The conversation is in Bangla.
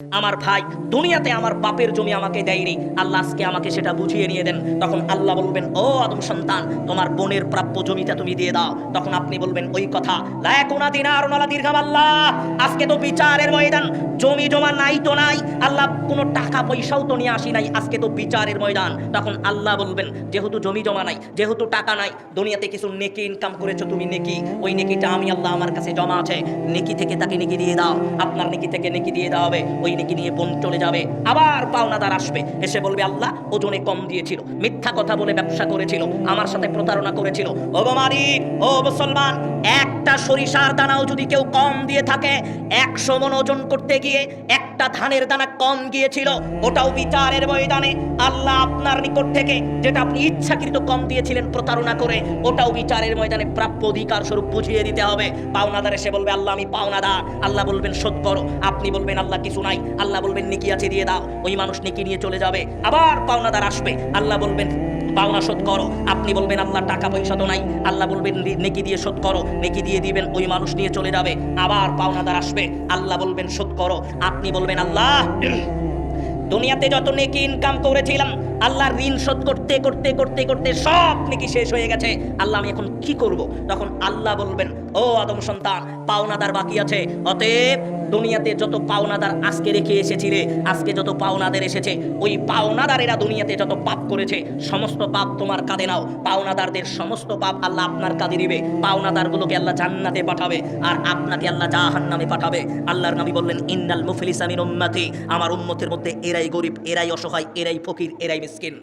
আমার ভাই দুনিয়াতে আমার বাপের জমি আমাকে দেয়নি, আল্লাহ আজকে আমাকে সেটা বুঝিয়ে নিয়ে দেন। তখন আল্লাহ বলবেন, ও আদম সন্তান, তোমার বোনের প্রাপ্য জমিটা তুমি দিয়ে দাও। তখন আপনি বলবেন, ওই কথা লা ইয়াকুনা দিনারুন ওয়ালা দিরহাম। আল্লাহ আজকে তো বিচারের ময়দান, জমি জমা নাই তো নাই, আল্লাহ কোনো টাকা পয়সাও তো নিয়ে আসি নাই, আজকে তো বিচারের ময়দান। তখন আল্লাহ বলবেন, যেহেতু জমি জমা নাই, যেহেতু টাকা নাই, দুনিয়াতে কিছু নেকি ইনকাম করেছো তুমি, নেকি, ওই নেকিটা আমি আল্লাহ আমার কাছে জমা আছে, নেকি থেকে তাকে নেকি দিয়ে দাও। আপনার নেকি থেকে নেকি দিয়ে দেওয়া হবে, ওই নেকি নিয়ে বোন চলে যাবে। আবার পাওনাদার আসবে, এসে বলবে, আল্লাহ ওজনে কম দিয়েছিল, মিথ্যা কথা বলে ব্যবসা করেছিল, আমার সাথে প্রতারণা করেছিল। ও মালিক, ও মুসলমান, একটা সরিষার দানাও যদি কেউ কম দিয়ে থাকে, 100 মণ ওজন করতে গিয়ে একটা ধানের দানা কম গিয়েছিল, ওটাও বিচারের ময়দানে আল্লাহ আপনার নিকট থেকে যেটা আপনি ইচ্ছাকৃত কম দিয়েছিলেন প্রতারণা করে, ওটাও বিচারের ময়দানে প্রাপ্য অধিকার স্বরূপ বুঝিয়ে দিতে হবে। পাওনাদার এসে বলবে, আল্লাহ আমি পাওনাদার, আল্লাহ বলবেন শোধ করো। আপনি বলবেন, আল্লাহ কিছু নাই, আল্লাহ বলবেন নেকি আছে দিয়ে দাও। ওই মানুষ নেকি নিয়ে চলে যাবে। আবার পাওনাদার আসবে, আল্লাহ বলবেন পাওনা শোধ করো। আপনি বলবেন, আল্লাহ টাকা পয়সা তো নাই, আল্লাহ বলবেন নেকি দিয়ে শোধ করো। নেকি দিয়ে দিবেন, ওই মানুষ নিয়ে চলে যাবে। আবার পাওনাদার আসবে, আল্লাহ বলবেন শোধ করো। আপনি বলবেন, আল্লাহ দুনিয়াতে যত নেকি ইনকাম করেছিলাম, আল্লাহর ঋণ শোধ করতে করতে করতে করতে সব নেকি শেষ হয়ে গেছে, আল্লাহ আমি এখন কি করব? তখন আল্লাহ বলবেন, ও আদম সন্তান, পাওনাদার বাকি আছে, অতএব দুনিয়াতে যত পাওনাদার আজকে রেখে এসেছিলে, আজকে যত পাওনাদার এসেছে, ওই পাওনাদারেরা দুনিয়াতে যত পাপ করেছে, সমস্ত পাপ তোমার কাঁধে নাও। পাওনাদারদের সমস্ত পাপ আল্লাহ আপনার কাঁধে দিবে। পাওনাদারগুলোকে আল্লাহ জান্নাতে পাঠাবে, আর আপনাকে আল্লাহ জাহান্নামে পাঠাবে। আল্লাহর নবী বললেন, ইন্নাল মুফলিসা মিন উম্মতি, আমার উম্মতের মধ্যে এরাই গরিব, এরাই অসহায়, এরাই ফকির, এরাই মিসকিন।